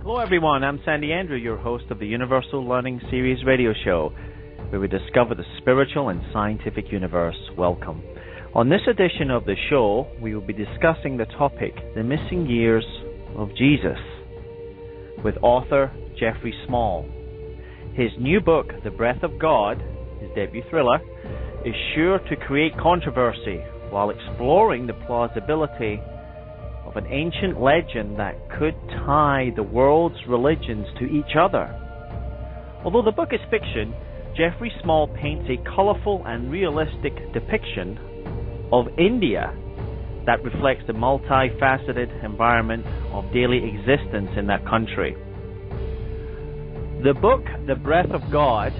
Hello everyone, I'm Sandy Andrew, your host of the Universal Learning Series radio show, where we discover the spiritual and scientific universe. Welcome. On this edition of the show, we will be discussing the topic, the missing years of Jesus, with author Jeffrey Small. His new book, The Breath of God, his debut thriller, is sure to create controversy while exploring the plausibility of an ancient legend that could tie the world's religions to each other. Although the book is fiction, Jeffrey Small paints a colorful and realistic depiction of India that reflects the multi-faceted environment of daily existence in that country. The book, The Breath of God,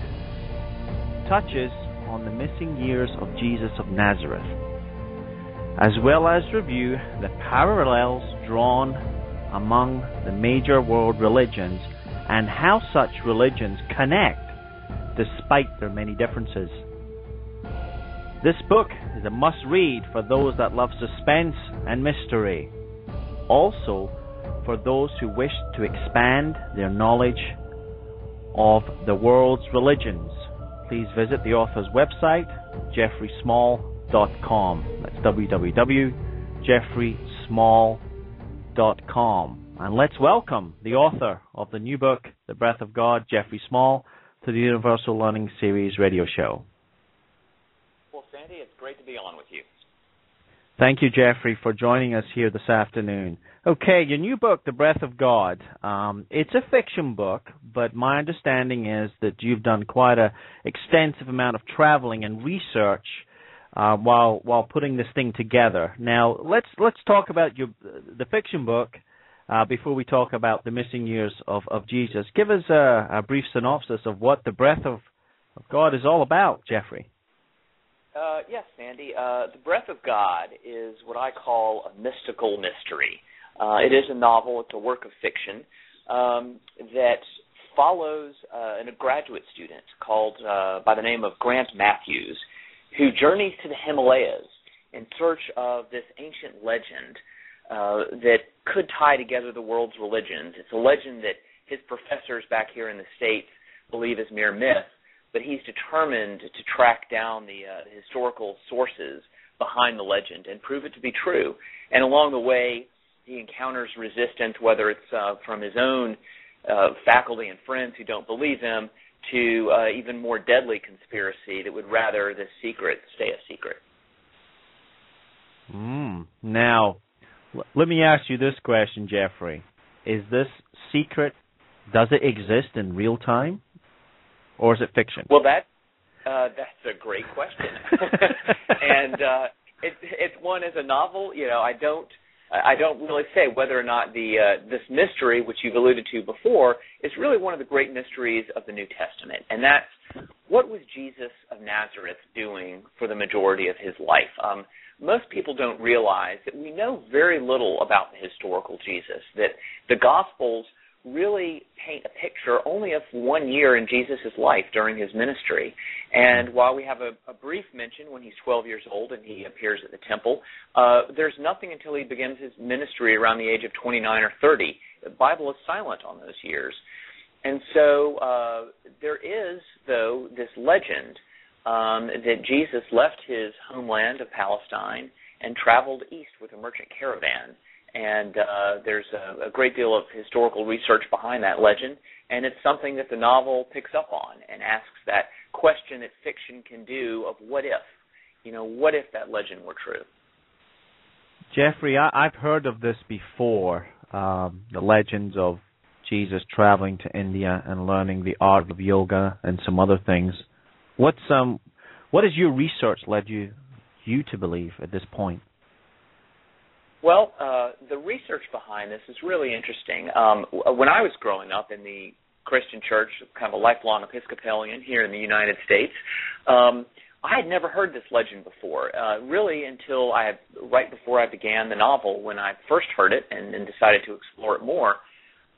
touches on the missing years of Jesus of Nazareth, as well as review the parallels drawn among the major world religions and how such religions connect despite their many differences. This book is a must-read for those that love suspense and mystery, also for those who wish to expand their knowledge of the world's religions. Please visit the author's website, jeffreysmall.com. That's www.jeffreysmall.com. And let's welcome the author of the new book, The Breath of God, Jeffrey Small, to the Universal Learning Series radio show. Well, Sandy, it's great to be on with you. Thank you, Jeffrey, for joining us here this afternoon. Okay, your new book, The Breath of God, it's a fiction book, but my understanding is that you've done quite an extensive amount of traveling and research while putting this thing together. Now, let's talk about the fiction book before we talk about the missing years of Jesus. Give us a brief synopsis of what The Breath of God is all about, Jeffrey. Yes, Sandy. The Breath of God is what I call a mystical mystery. It is a novel. It's a work of fiction that follows a graduate student called by the name of Grant Matthews, who journeys to the Himalayas in search of this ancient legend that could tie together the world's religions. It's a legend that his professors back here in the States believe is mere myth, but he's determined to track down the historical sources behind the legend and prove it to be true. And along the way, he encounters resistance, whether it's from his own faculty and friends who don't believe him, to even more deadly conspiracy that would rather this secret stay a secret. Now, let me ask you this question, Jeffrey. Is this secret, does it exist in real time, or is it fiction? Well, that's a great question. And it's one as a novel, I don't really say whether or not this mystery, which you've alluded to before, is really one of the great mysteries of the New Testament. And that's, what was Jesus of Nazareth doing for the majority of his life? Most people don't realize that we know very little about the historical Jesus, that the Gospels really paint a picture only of 1 year in Jesus' life during his ministry. And while we have a brief mention when he's 12 years old and he appears at the temple, there's nothing until he begins his ministry around the age of 29 or 30. The Bible is silent on those years. And so there is, though, this legend that Jesus left his homeland of Palestine and traveled east with a merchant caravan. And there's a great deal of historical research behind that legend, and it's something that the novel picks up on and asks that question that fiction can do of what if? What if that legend were true? Jeffrey, I've heard of this before, the legends of Jesus traveling to India and learning the art of yoga and some other things. What has your research led you to believe at this point? Well, the research behind this is really interesting. When I was growing up in the Christian church, kind of a lifelong Episcopalian here in the United States, I had never heard this legend before, really until right before I began the novel, when I first heard it and decided to explore it more.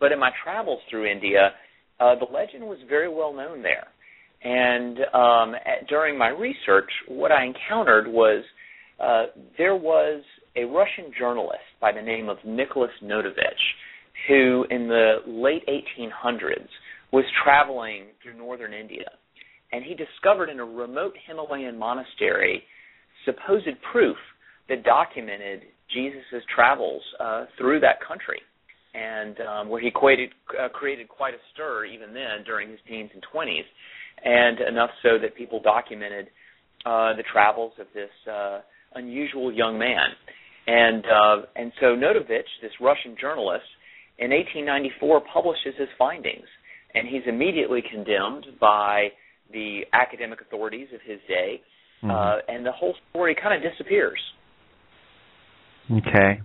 But in my travels through India, the legend was very well known there. And during my research, what I encountered was there was a Russian journalist by the name of Nicholas Notovich who in the late 1800s was traveling through northern India, and he discovered in a remote Himalayan monastery supposed proof that documented Jesus' travels through that country, and where he created quite a stir even then during his teens and 20s, and enough so that people documented the travels of this unusual young man. And so Notovich, this Russian journalist, in 1894 publishes his findings, and he's immediately condemned by the academic authorities of his day, and the whole story kind of disappears. Okay.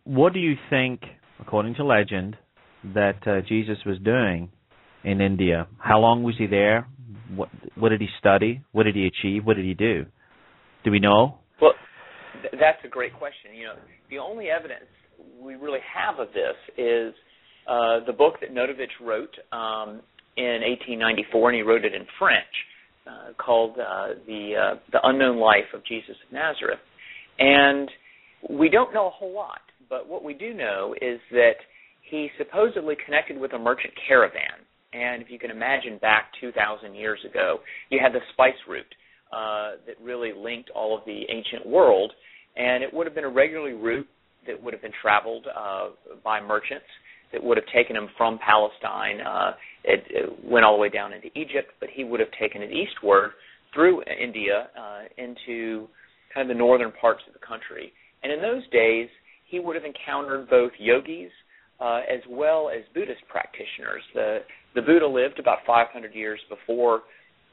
What do you think, according to legend, that Jesus was doing in India? How long was he there? What did he study? What did he achieve? What did he do? Do we know? Well, that's a great question. The only evidence we really have of this is the book that Notovich wrote in 1894, and he wrote it in French, called The Unknown Life of Jesus of Nazareth. And we don't know a whole lot, but what we do know is that he supposedly connected with a merchant caravan. And if you can imagine back 2,000 years ago, you had the spice route that really linked all of the ancient world, and it would have been a regular route that would have been traveled by merchants that would have taken him from Palestine. It went all the way down into Egypt, but he would have taken it eastward through India into kind of the northern parts of the country. And in those days, he would have encountered both yogis as well as Buddhist practitioners. The Buddha lived about 500 years before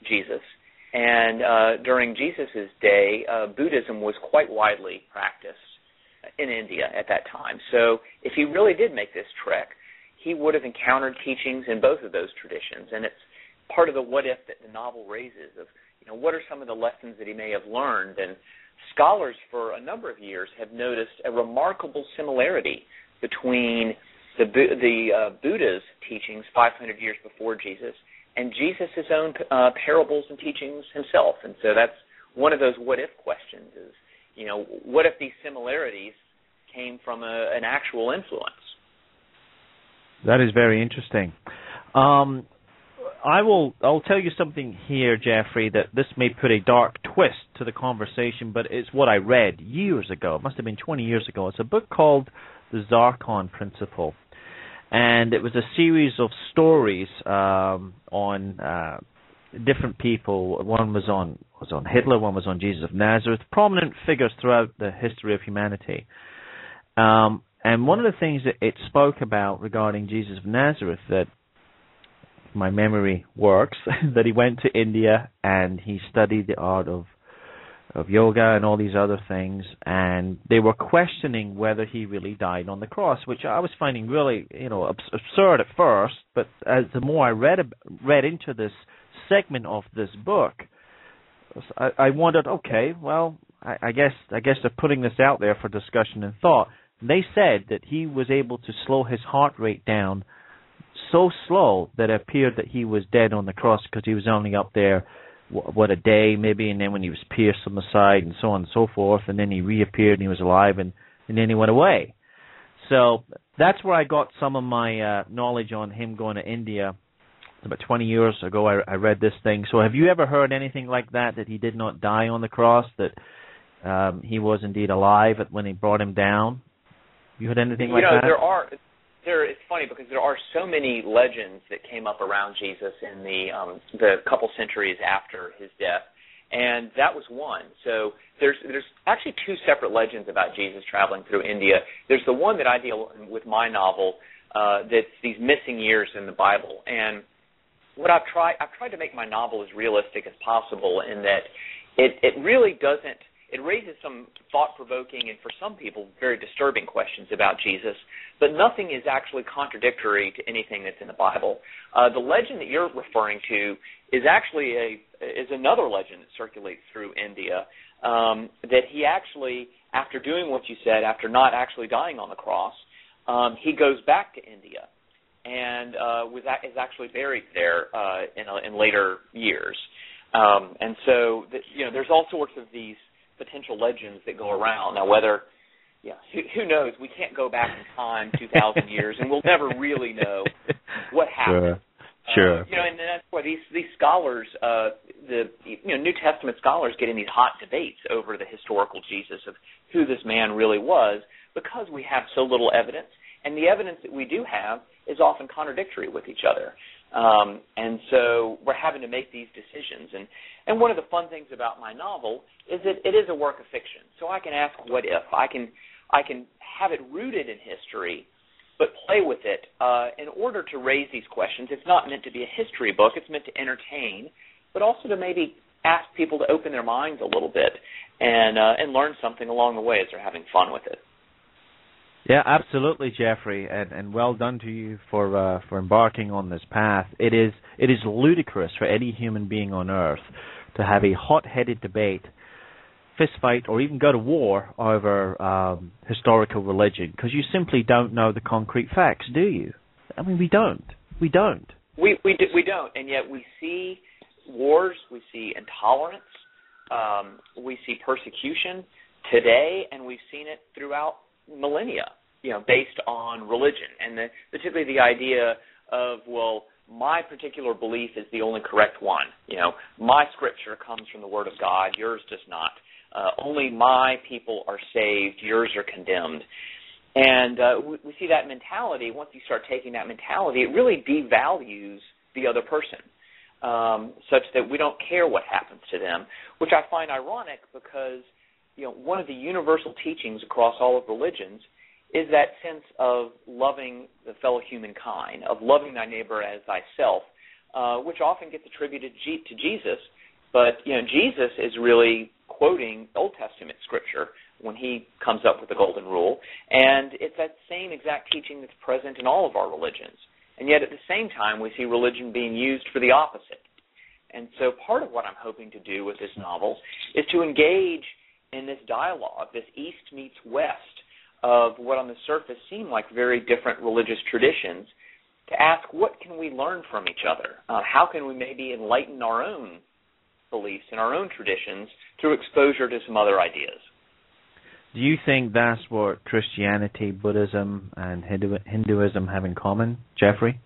Jesus, and during Jesus' day, Buddhism was quite widely practiced in India at that time. So if he really did make this trek, he would have encountered teachings in both of those traditions, and it's part of the what-if that the novel raises of, what are some of the lessons that he may have learned. And scholars for a number of years have noticed a remarkable similarity between the Buddha's teachings 500 years before Jesus and Jesus' own parables and teachings himself. And so that's one of those what-if questions is, what if these similarities came from an actual influence? That is very interesting. I'll tell you something here, Jeffrey, that this may put a dark twist to the conversation, but it's what I read years ago. It must have been 20 years ago. It's a book called The Zarkon Principle, and it was a series of stories on different people. One was on Hitler, one was on Jesus of Nazareth, prominent figures throughout the history of humanity. And one of the things that it spoke about regarding Jesus of Nazareth, that my memory works, that he went to India and he studied the art of yoga and all these other things, and they were questioning whether he really died on the cross, which I was finding really, absurd at first. But as the more I read into this segment of this book, I wondered, okay, well, I guess they're putting this out there for discussion and thought. They said that he was able to slow his heart rate down so slow that it appeared that he was dead on the cross because he was only up there, a day maybe, and then when he was pierced on the side and so on and so forth, and then he reappeared and he was alive, and then he went away. So that's where I got some of my knowledge on him going to India. About 20 years ago I read this thing. So have you ever heard anything like that he did not die on the cross, that he was indeed alive when he brought him down? You heard anything like that? It's funny because there are so many legends that came up around Jesus in the couple centuries after his death, and that was one. So there's actually two separate legends about Jesus traveling through India. There's the one that I deal with my novel, that's these missing years in the Bible, and what I've tried to make my novel as realistic as possible in that it really doesn't. It raises some thought-provoking and, for some people, very disturbing questions about Jesus, but nothing is actually contradictory to anything that's in the Bible. The legend that you're referring to is actually is another legend that circulates through India, that he actually, after doing what you said, after not actually dying on the cross, he goes back to India and is actually buried there in later years. And so, there's all sorts of these potential legends that go around. Now, whether who knows? We can't go back in time 2,000 years, and we'll never really know what happened. Sure. And that's why these scholars, the New Testament scholars, get in these hot debates over the historical Jesus of who this man really was, because we have so little evidence, and the evidence that we do have is often contradictory with each other. And so we're having to make these decisions. And one of the fun things about my novel is that it is a work of fiction. So I can ask what if. I can have it rooted in history, but play with it in order to raise these questions. It's not meant to be a history book. It's meant to entertain, but also to maybe ask people to open their minds a little bit and learn something along the way as they're having fun with it. Yeah, absolutely, Jeffrey, and well done to you for embarking on this path. It is ludicrous for any human being on earth to have a hot-headed debate, fistfight, or even go to war over historical religion, because you simply don't know the concrete facts, do you? I mean, we don't. We don't, and yet we see wars, we see intolerance, we see persecution today, and we've seen it throughout millennia, based on religion, and particularly the idea of, well, my particular belief is the only correct one. My scripture comes from the Word of God, yours does not. Only my people are saved, yours are condemned. And we see that mentality. Once you start taking that mentality, it really devalues the other person, such that we don't care what happens to them, which I find ironic because one of the universal teachings across all of religions is that sense of loving the fellow humankind, of loving thy neighbor as thyself, which often gets attributed to Jesus. But Jesus is really quoting Old Testament scripture when he comes up with the golden rule, and it's that same exact teaching that's present in all of our religions. And yet at the same time, we see religion being used for the opposite. And so part of what I'm hoping to do with this novel is to engage in this dialogue, this East meets West, of what on the surface seem like very different religious traditions, to ask what can we learn from each other? How can we maybe enlighten our own beliefs and our own traditions through exposure to some other ideas? Do you think that's what Christianity, Buddhism, and Hinduism have in common, Jeffrey?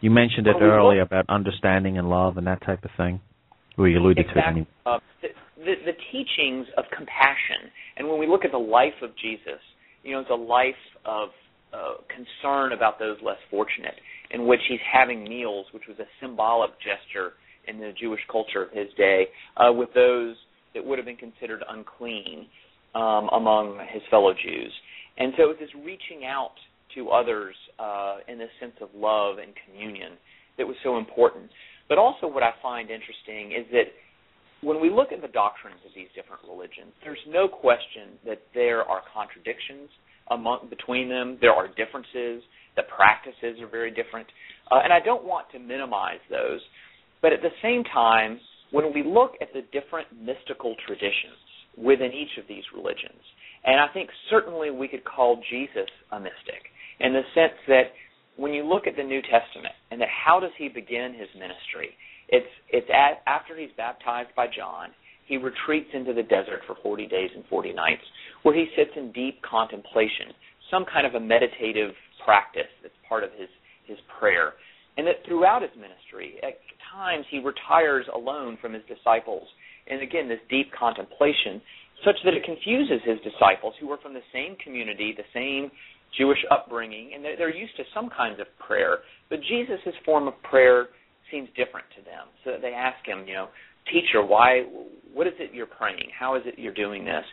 You mentioned it earlier about understanding and love and that type of thing. Or you alluded to it anyway. The teachings of compassion, and when we look at the life of Jesus, it's a life of concern about those less fortunate, in which he's having meals, which was a symbolic gesture in the Jewish culture of his day, with those that would have been considered unclean among his fellow Jews. And so it's this reaching out to others in this sense of love and communion that was so important. But also what I find interesting is that when we look at the doctrines of these different religions, there's no question that there are contradictions between them. There are differences. The practices are very different. And I don't want to minimize those. But at the same time, when we look at the different mystical traditions within each of these religions, and I think certainly we could call Jesus a mystic, in the sense that when you look at the New Testament and that how does he begin his ministry, it's after he's baptized by John, he retreats into the desert for 40 days and 40 nights, where he sits in deep contemplation, some kind of a meditative practice that's part of his prayer. And that throughout his ministry, at times he retires alone from his disciples. And again, this deep contemplation, such that it confuses his disciples, who are from the same community, the same Jewish upbringing, and they're used to some kinds of prayer. But Jesus' form of prayer seems different to them. So they ask him, teacher, what is it you're praying? How is it you're doing this?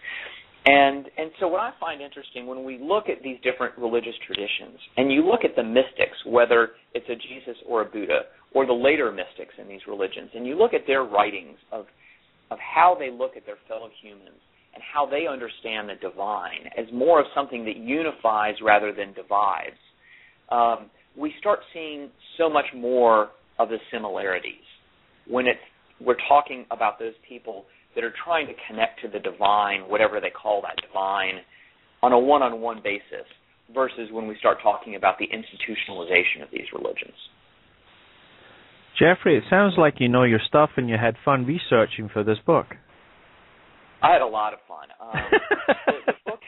And so what I find interesting, when we look at these different religious traditions, and you look at the mystics, whether it's a Jesus or a Buddha, or the later mystics in these religions, and you look at their writings of how they look at their fellow humans, and how they understand the divine as more of something that unifies rather than divides, we start seeing so much more of the similarities when we're talking about those people that are trying to connect to the divine, whatever they call that divine, on a one-on-one basis, versus when we start talking about the institutionalization of these religions. Jeffrey, it sounds like you know your stuff and you had fun researching for this book. I had a lot of fun. The book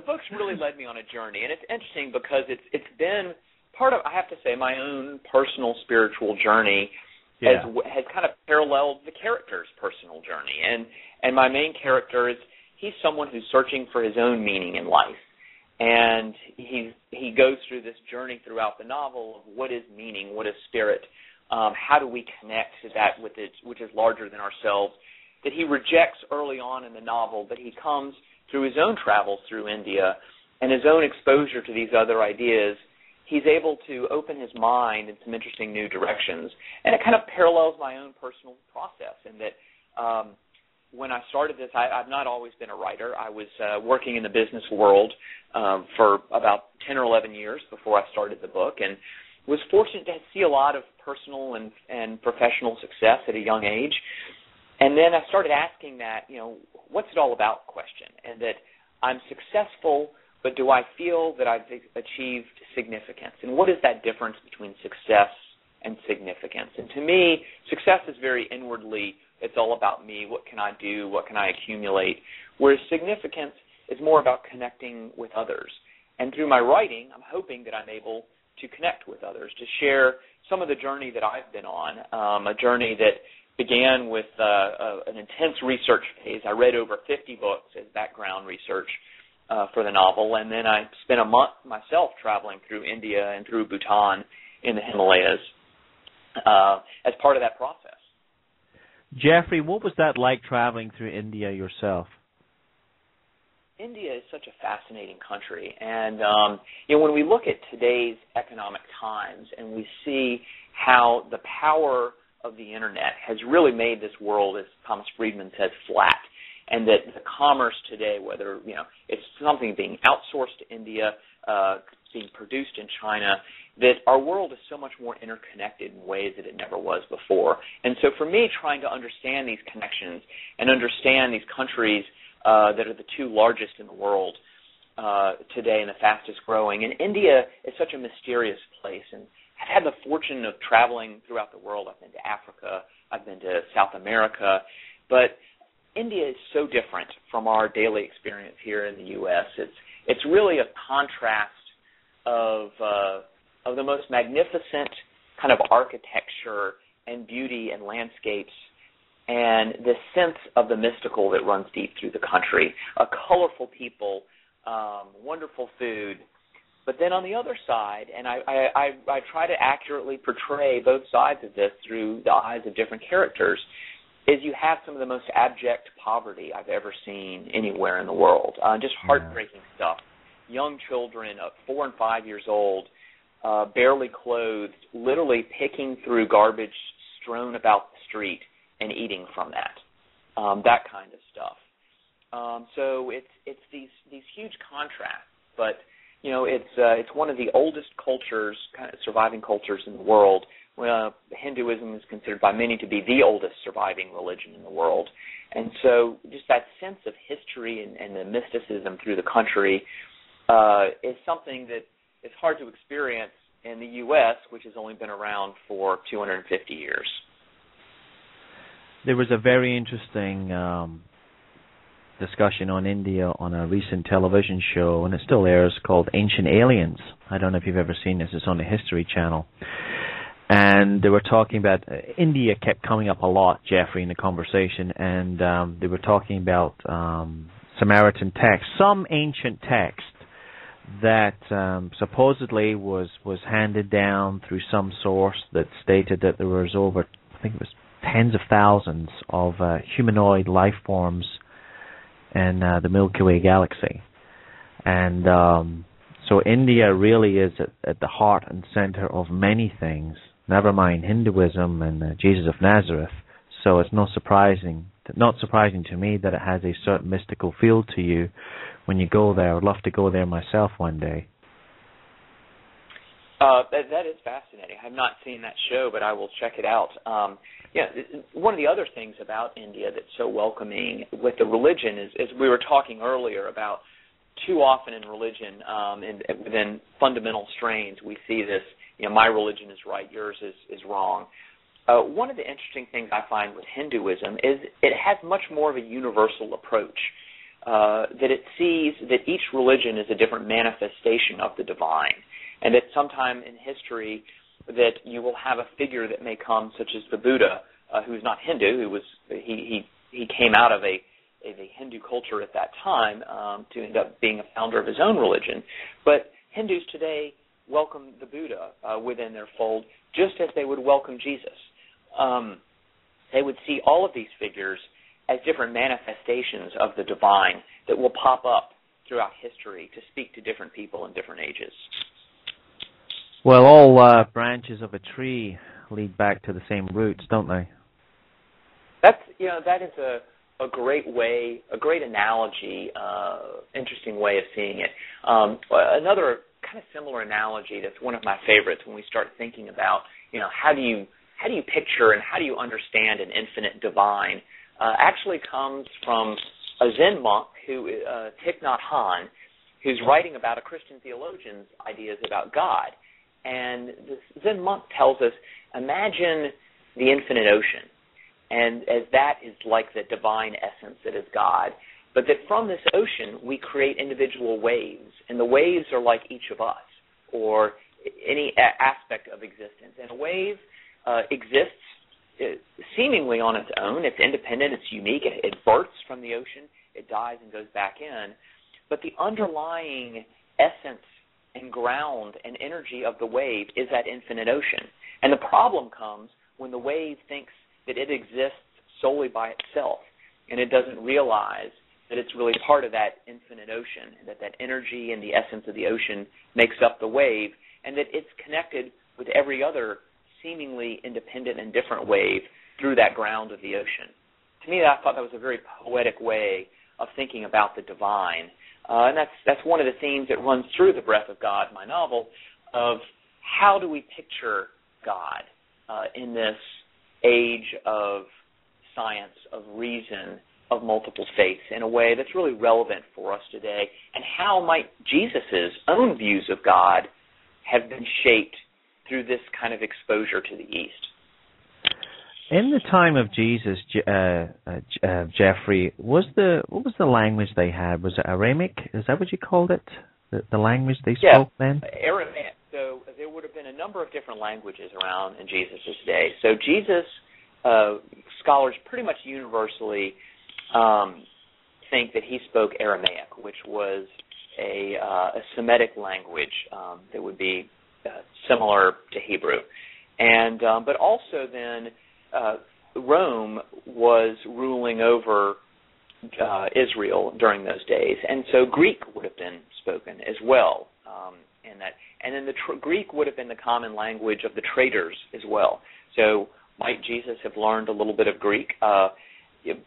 book's really led me on a journey, and it's interesting because it's been part of, I have to say, my own personal spiritual journey has kind of paralleled the character's personal journey. And my main character he's someone who's searching for his own meaning in life. And he goes through this journey throughout the novel of what is meaning, what is spirit, how do we connect to that which is larger than ourselves, that he rejects early on in the novel, but he comes through his own travels through India and his own exposure to these other ideas. He's able to open his mind in some interesting new directions. And it kind of parallels my own personal process in that when I started this, I've not always been a writer. I was working in the business world for about 10 or 11 years before I started the book, and was fortunate to see a lot of personal and professional success at a young age. And then I started asking that, what's it all about question, and that I'm successful, but do I feel that I've achieved significance? And what is that difference between success and significance? And to me, success is very inwardly, it's all about me. What can I do? What can I accumulate? Whereas significance is more about connecting with others. And through my writing, I'm hoping that I'm able to connect with others, to share some of the journey that I've been on, a journey that began with an intense research phase. I read over 50 books as background research for the novel, and then I spent a month myself traveling through India and through Bhutan in the Himalayas as part of that process. Jeffrey, what was that like traveling through India yourself? India is such a fascinating country, and when we look at today's economic times and we see how the power of the internet has really made this world, as Thomas Friedman says, flat, and that the commerce today, whether it's something being outsourced to India, being produced in China, that our world is so much more interconnected in ways that it never was before. And so for me, trying to understand these connections and understand these countries that are the two largest in the world today and the fastest growing. And India is such a mysterious place. And I've had the fortune of traveling throughout the world. I've been to Africa. I've been to South America. But India is so different from our daily experience here in the U.S. It's really a contrast of the most magnificent kind of architecture and beauty and landscapes, and this sense of the mystical that runs deep through the country. Colorful people, wonderful food. But then on the other side, and I try to accurately portray both sides of this through the eyes of different characters, is you have some of the most abject poverty I've ever seen anywhere in the world. Just heartbreaking stuff. Young children of 4 and 5 years old, barely clothed, literally picking through garbage strewn about the street and eating from that kind of stuff. So it's these huge contrasts, but it's one of the oldest cultures, kind of surviving cultures in the world. Hinduism is considered by many to be the oldest surviving religion in the world, and so just that sense of history and the mysticism through the country is something that is hard to experience in the U.S., which has only been around for 250 years. There was a very interesting discussion on India on a recent television show, and it still airs, called Ancient Aliens. I don't know if you've ever seen this. It's on the History Channel. And they were talking about, India kept coming up a lot, Jeffrey, in the conversation, and they were talking about Samaritan text, some ancient text that supposedly was handed down through some source that stated that there was over, I think it was tens of thousands of humanoid life forms in the Milky Way galaxy. And so India really is at the heart and center of many things, never mind Hinduism and Jesus of Nazareth. So it's not surprising to me that it has a certain mystical feel to you when you go there. I would love to go there myself one day. That is fascinating. I have not seen that show, but I will check it out. One of the other things about India that's so welcoming with the religion is we were talking earlier about too often in religion and within fundamental strains we see this, my religion is right, yours is wrong. One of the interesting things I find with Hinduism is it has much more of a universal approach. that it sees that each religion is a different manifestation of the divine, and that sometime in history that you will have a figure that may come, such as the Buddha, who's not Hindu, he came out of a Hindu culture at that time to end up being a founder of his own religion. But Hindus today welcome the Buddha within their fold, just as they would welcome Jesus. They would see all of these figures as different manifestations of the divine that will pop up throughout history to speak to different people in different ages. Well, all branches of a tree lead back to the same roots, don't they? That is a great way, a great analogy, interesting way of seeing it. Another kind of similar analogy that's one of my favorites when we start thinking about, how do you picture and how do you understand an infinite divine, actually comes from a Zen monk who, Thich Nhat Hanh, who's writing about a Christian theologian's ideas about God. And this Zen monk tells us, imagine the infinite ocean, and as that is like the divine essence that is God, but that from this ocean we create individual waves, and the waves are like each of us, or any aspect of existence. And a wave exists seemingly on its own. It's independent, it's unique, it bursts from the ocean, it dies and goes back in. But the underlying essence and ground and energy of the wave is that infinite ocean. And the problem comes when the wave thinks that it exists solely by itself, and it doesn't realize that it's really part of that infinite ocean, and that energy and the essence of the ocean makes up the wave, and that it's connected with every other seemingly independent and different wave through that ground of the ocean. To me, I thought that was a very poetic way of thinking about the divine. And that's one of the themes that runs through The Breath of God, my novel, of how do we picture God in this age of science, of reason, of multiple faiths in a way that's really relevant for us today, and how might Jesus' own views of God have been shaped through this kind of exposure to the East. In the time of Jesus, Jeffrey, what was the language they had? Was it Aramaic? Is that what you called it? The language they spoke then? Aramaic. So there would have been a number of different languages around in Jesus' day. So Jesus, scholars pretty much universally think that he spoke Aramaic, which was a Semitic language that would be similar to Hebrew. And but also then Rome was ruling over Israel during those days, and so Greek would have been spoken as well in that. And then the Greek would have been the common language of the traders as well. So might Jesus have learned a little bit of Greek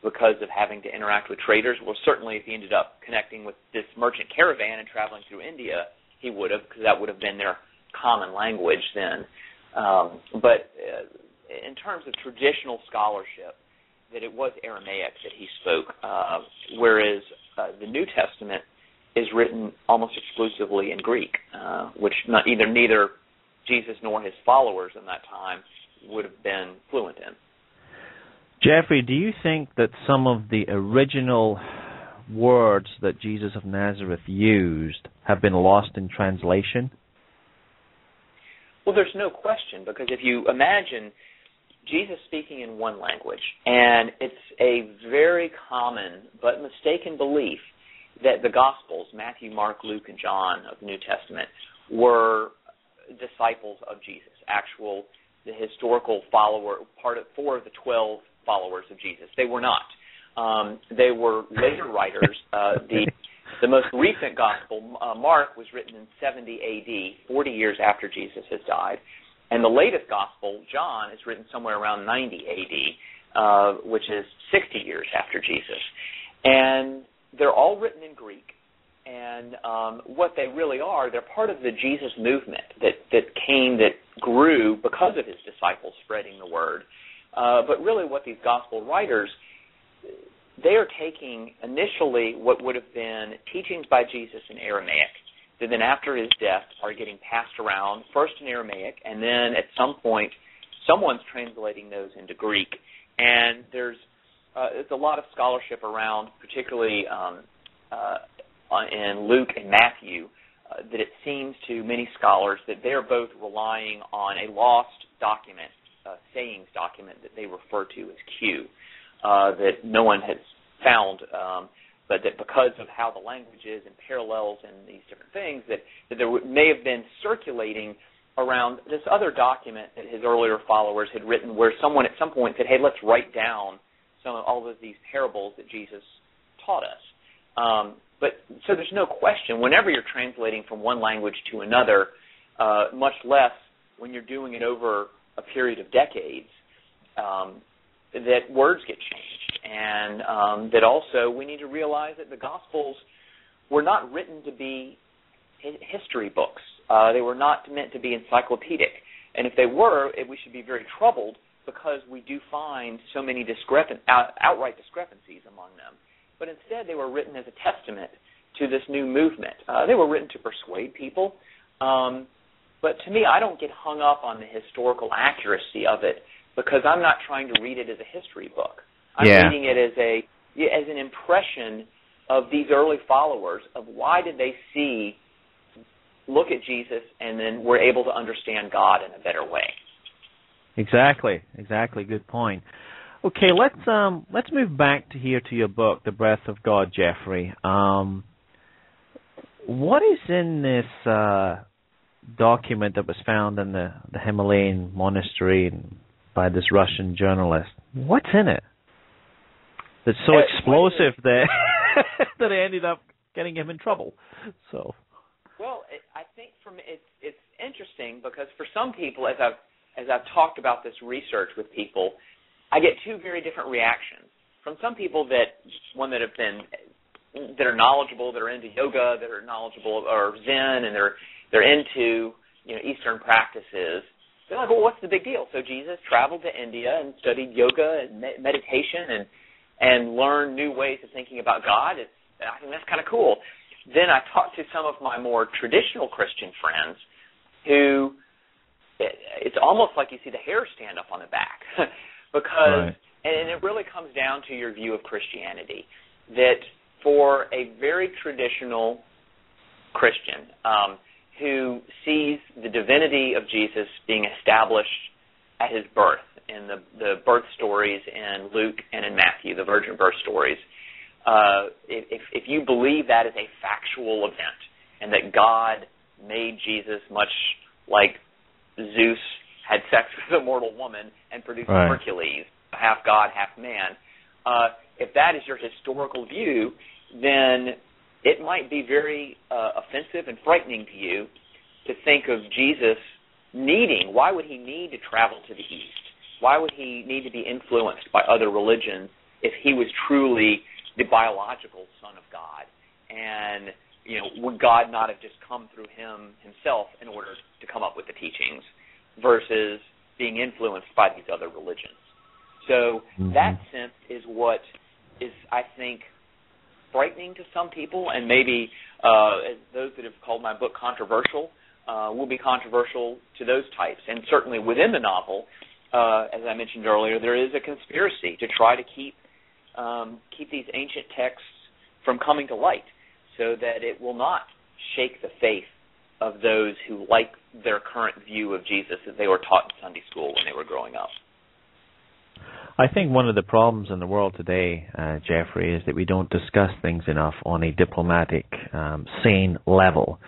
because of having to interact with traders? Well, certainly if he ended up connecting with this merchant caravan and traveling through India, he would have, because that would have been their common language then. But in terms of traditional scholarship, that it was Aramaic that he spoke, whereas the New Testament is written almost exclusively in Greek, which neither Jesus nor his followers in that time would have been fluent in. Jeffrey, do you think that some of the original words that Jesus of Nazareth used have been lost in translation? Well, there's no question, because if you imagine Jesus speaking in one language, and it's a very common but mistaken belief that the Gospels, Matthew, Mark, Luke, and John of the New Testament, were disciples of Jesus, the historical four of the 12 followers of Jesus. They were not. They were later writers. The most recent Gospel, Mark, was written in 70 A.D., 40 years after Jesus has died. And the latest Gospel, John, is written somewhere around 90 A.D., which is 60 years after Jesus. And they're all written in Greek. And what they really are, they're part of the Jesus movement that grew because of his disciples spreading the word. But really what these Gospel writers, they are taking initially what would have been teachings by Jesus in Aramaic, that then after his death are getting passed around, first in Aramaic, and then at some point someone's translating those into Greek. And there's a lot of scholarship around, particularly in Luke and Matthew, that it seems to many scholars that they're both relying on a lost document, a sayings document that they refer to as Q, that no one has found, but that because of how the language is and parallels and these different things, that there may have been circulating around this other document that his earlier followers had written, where someone at some point said, hey, let's write down all of these parables that Jesus taught us. But so there's no question, whenever you're translating from one language to another, much less when you're doing it over a period of decades, that words get changed. And that also we need to realize that the Gospels were not written to be history books. They were not meant to be encyclopedic. And if they were, we should be very troubled, because we do find so many outright discrepancies among them. But instead, they were written as a testament to this new movement. They were written to persuade people. But to me, I don't get hung up on the historical accuracy of it, because I'm not trying to read it as a history book. I'm reading it as an impression of these early followers of why did they look at Jesus, and then were able to understand God in a better way. Exactly. Good point. Okay, let's move back to your book, The Breath of God, Jeffrey. What is in this document that was found in the Himalayan monastery by this Russian journalist? What's in it that's so explosive that that it ended up getting him in trouble? So, well, I think it's interesting, because for some people, as I've talked about this research with people, I get two very different reactions. From some people that are knowledgeable, that are into yoga, that are knowledgeable, or Zen, and they're into Eastern practices. They're like, well, what's the big deal? So Jesus traveled to India and studied yoga and meditation and learned new ways of thinking about God. I think that's kind of cool. Then I talked to some of my more traditional Christian friends who it's almost like you see the hair stand up on the back. Because, and it really comes down to your view of Christianity, that for a very traditional Christian who sees the divinity of Jesus being established at his birth in the birth stories in Luke and in Matthew, the virgin birth stories, if you believe that is a factual event and that God made Jesus much like Zeus had sex with a mortal woman and produced Hercules, half God, half man, if that is your historical view, then it might be very offensive and frightening to you to think of Jesus why would he need to travel to the East? Why would he need to be influenced by other religions if he was truly the biological Son of God? And, would God not have just come through himself in order to come up with the teachings versus being influenced by these other religions? So that sense is what is, I think, frightening to some people, and maybe those that have called my book controversial will be controversial to those types. And certainly within the novel, as I mentioned earlier, there is a conspiracy to try to keep these ancient texts from coming to light, so that it will not shake the faith of those who like their current view of Jesus as they were taught in Sunday school when they were growing up. I think one of the problems in the world today, Jeffrey, is that we don't discuss things enough on a diplomatic, sane level.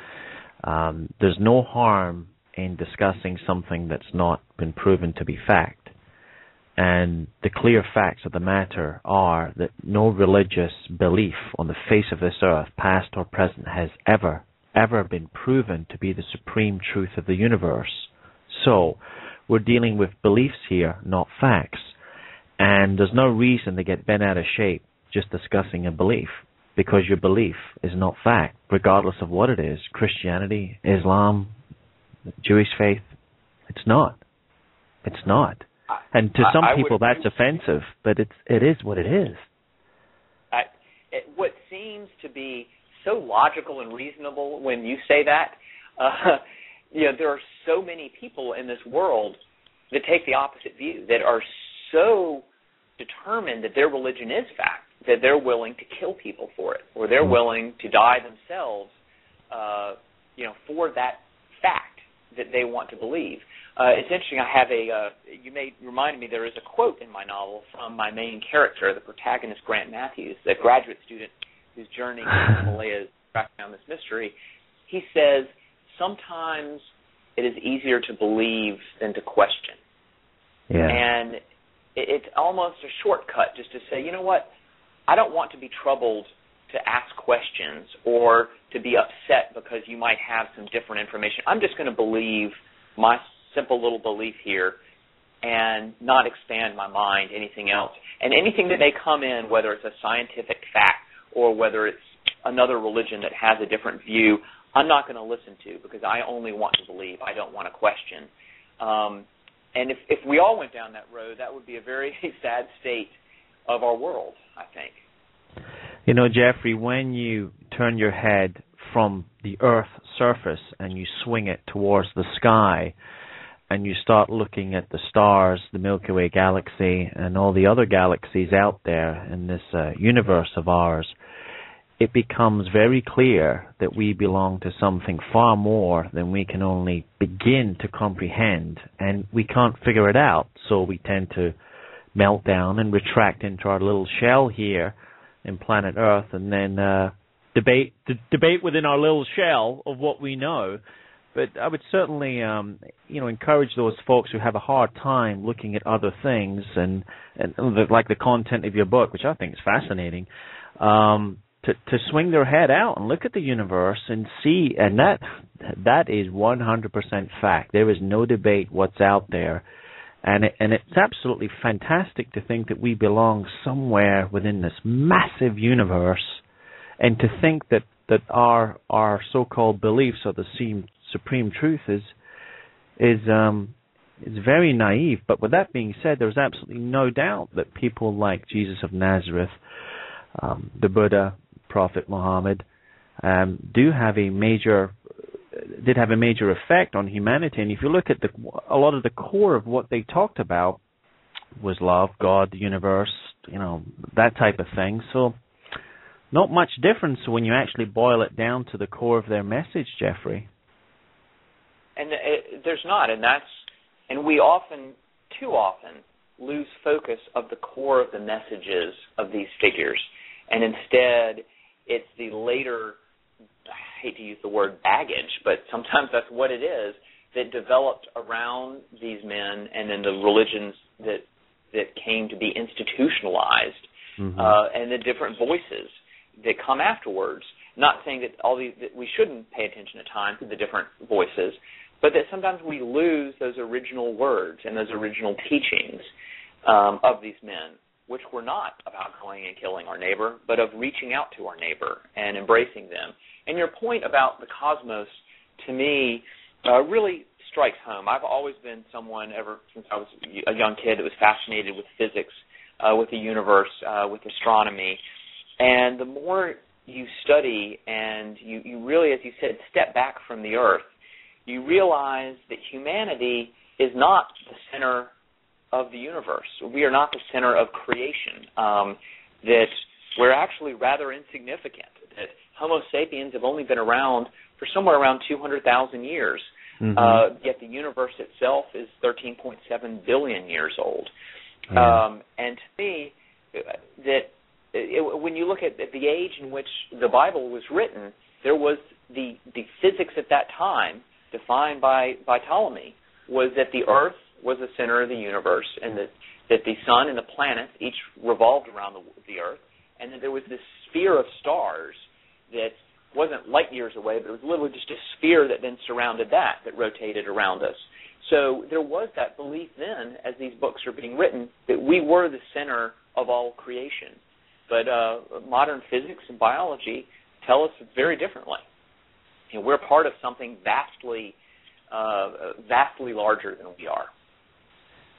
There's no harm in discussing something that's not been proven to be fact. And the clear facts of the matter are that no religious belief on the face of this earth, past or present, has ever been proven to be the supreme truth of the universe. So we're dealing with beliefs here, not facts. And there's no reason to get bent out of shape just discussing a belief, because your belief is not fact, regardless of what it is. Christianity, Islam, Jewish faith, it's not. It's not. And to some people that's offensive, but it is what it is. What seems to be so logical and reasonable when you say that, there are so many people in this world that take the opposite view, that are so determined that their religion is fact, that they're willing to kill people for it, or they're willing to die themselves, for that fact that they want to believe. It's interesting. I have you may remind me, there is a quote in my novel from my main character, the protagonist, Grant Matthews, the graduate student who's journeying in the Himalayas tracking down this mystery. He says, sometimes it is easier to believe than to question. Yeah. And it's almost a shortcut just to say, you know what, I don't want to be troubled to ask questions or to be upset because you might have some different information. I'm just going to believe my simple little belief here and not expand my mind, anything else. And anything that may come in, whether it's a scientific fact or whether it's another religion that has a different view, I'm not going to listen to, because I only want to believe. I don't want to question. And if we all went down that road, that would be a very sad state of our world, I think. You know, Jeffrey, when you turn your head from the Earth's surface and you swing it towards the sky and you start looking at the stars, the Milky Way galaxy, and all the other galaxies out there in this universe of ours, it becomes very clear that we belong to something far more than we can only begin to comprehend, and we can't figure it out, so we tend to melt down and retract into our little shell here in planet Earth, and then debate within our little shell of what we know. But I would certainly, encourage those folks who have a hard time looking at other things and like the content of your book, which I think is fascinating, to swing their head out and look at the universe and see, and that is 100% fact. There is no debate what's out there. And it's absolutely fantastic to think that we belong somewhere within this massive universe, and to think that our so-called beliefs are the supreme truth is very naive. But with that being said, there's absolutely no doubt that people like Jesus of Nazareth, the Buddha, Prophet Muhammad, did have a major effect on humanity. And if you look at a lot of the core of what they talked about was love, God, the universe, that type of thing. So not much difference when you actually boil it down to the core of their message, Jeffrey. And there's not, and we too often lose focus of the core of the messages of these figures, and instead it's the later, I hate to use the word baggage, but sometimes that's what it is, that developed around these men and then the religions that came to be institutionalized, and the different voices that come afterwards. Not saying that that we shouldn't pay attention at times to the different voices, but that sometimes we lose those original words and those original teachings of these men, which were not about going and killing our neighbor, but of reaching out to our neighbor and embracing them. And your point about the cosmos, to me, really strikes home. I've always been someone, ever since I was a young kid, that was fascinated with physics, with the universe, with astronomy. And the more you study and you really, as you said, step back from the earth, you realize that humanity is not the center of the universe. We are not the center of creation, that we're actually rather insignificant, that Homo sapiens have only been around for somewhere around 200,000 years, yet the universe itself is 13.7 billion years old. And to me, when you look at the age in which the Bible was written, there was the physics at that time, defined by Ptolemy, was that the earth was the center of the universe, and that the sun and the planets each revolved around the earth, and that there was this sphere of stars that wasn't light years away, but it was literally just a sphere that then surrounded that rotated around us. So there was that belief then, as these books are being written, that we were the center of all creation. But modern physics and biology tell us very differently. We're part of something vastly larger than we are.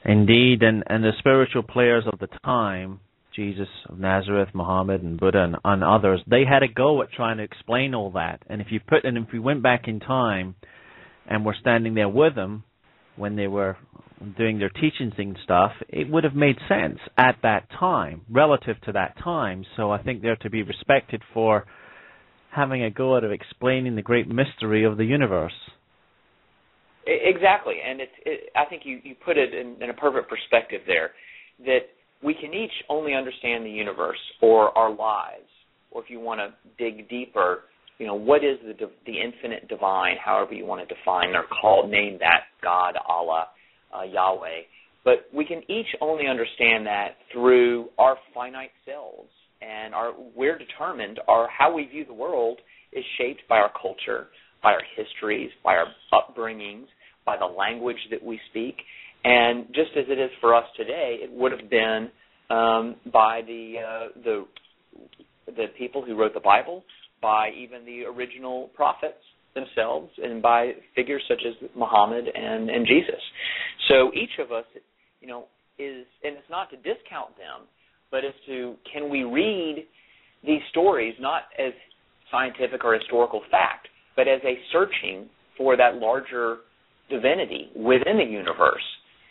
Indeed, and the spiritual players of the time, Jesus of Nazareth, Muhammad, and Buddha, and others, they had a go at trying to explain all that. And if we went back in time, and were standing there with them when they were doing their teachings and stuff, it would have made sense at that time, relative to that time. So I think they're to be respected for having a go at explaining the great mystery of the universe. Exactly, and I think you put it in a perfect perspective there, that we can each only understand the universe or our lives, or if you want to dig deeper, what is the infinite divine, however you want to define or name that, God, Allah, Yahweh. But we can each only understand that through our finite selves, and we're determined, how we view the world is shaped by our culture, by our histories, by our upbringings, by the language that we speak. And just as it is for us today, it would have been by the people who wrote the Bible, by even the original prophets themselves, and by figures such as Muhammad and Jesus. So each of us, is, and it's not to discount them, but it's can we read these stories not as scientific or historical fact, but as a searching for that larger divinity within the universe,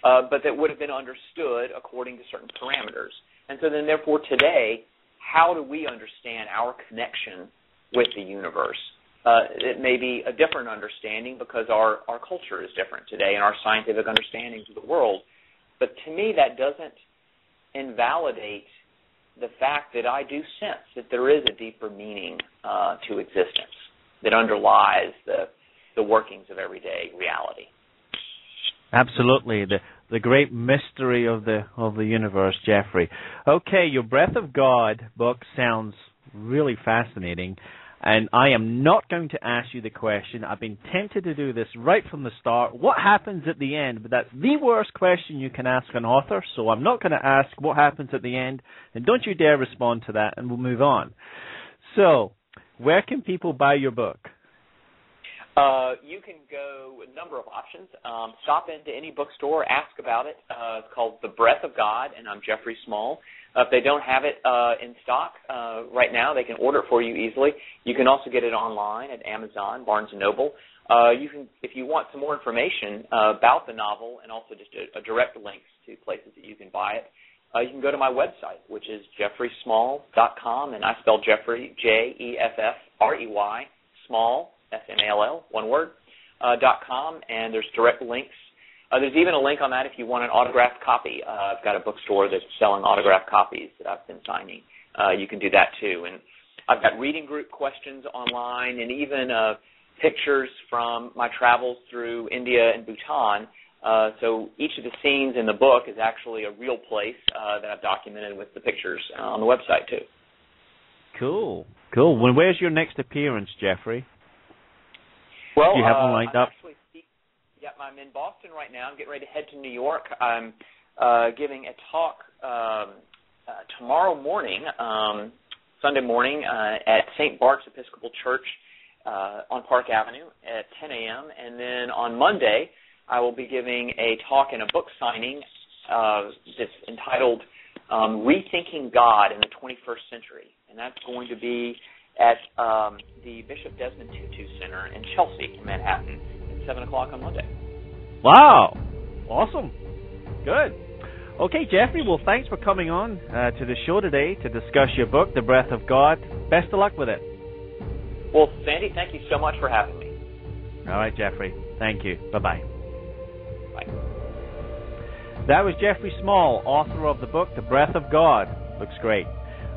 but that would have been understood according to certain parameters. And so then, therefore, today, how do we understand our connection with the universe? It may be a different understanding because our culture is different today and our scientific understandings of the world. But to me, that doesn't invalidate the fact that I do sense that there is a deeper meaning to existence that underlies the workings of everyday reality. Absolutely, the great mystery of the universe, Jeffrey. Okay, your Breath of God book sounds really fascinating, and I am not going to ask you the question. I've been tempted to do this right from the start. What happens at the end? But that's the worst question you can ask an author, so I'm not going to ask what happens at the end, and don't you dare respond to that, and we'll move on. So, where can people buy your book? You can go a number of options. Stop into any bookstore, ask about it. It's called The Breath of God, and I'm Jeffrey Small. If they don't have it in stock right now, they can order it for you easily. You can also get it online at Amazon, Barnes & Noble. You can, if you want some more information about the novel and also just a direct links to places that you can buy it, you can go to my website, which is jeffreysmall.com, and I spell Jeffrey, Jeffrey, Small, SMALL, one word, .com, and there's direct links. There's even a link on that if you want an autographed copy. I've got a bookstore that's selling autographed copies that I've been signing. You can do that too. And I've got reading group questions online and even pictures from my travels through India and Bhutan. So each of the scenes in the book is actually a real place that I've documented with the pictures on the website too. Cool. Well, where's your next appearance, Jeffrey? Well, do you have one lined up? I'm in Boston right now. I'm getting ready to head to New York. I'm giving a talk tomorrow morning, Sunday morning, at St. Bart's Episcopal Church on Park Avenue at 10 a.m. And then on Monday, I will be giving a talk and a book signing that's entitled Rethinking God in the 21st Century. And that's going to be at the Bishop Desmond Tutu Center in Chelsea, in Manhattan, at 7 o'clock on Monday. Wow. Awesome. Good. Okay, Jeffrey, well, thanks for coming on to the show today to discuss your book, The Breath of God. Best of luck with it. Well, Sandy, thank you so much for having me. All right, Jeffrey. Thank you. Bye-bye. Bye. That was Jeffrey Small, author of the book, The Breath of God. Looks great.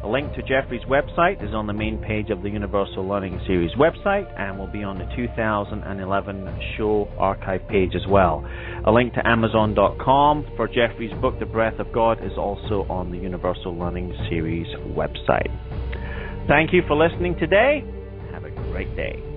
A link to Jeffrey's website is on the main page of the Universal Learning Series website and will be on the 2011 show archive page as well. A link to Amazon.com for Jeffrey's book, The Breath of God, is also on the Universal Learning Series website. Thank you for listening today. Have a great day.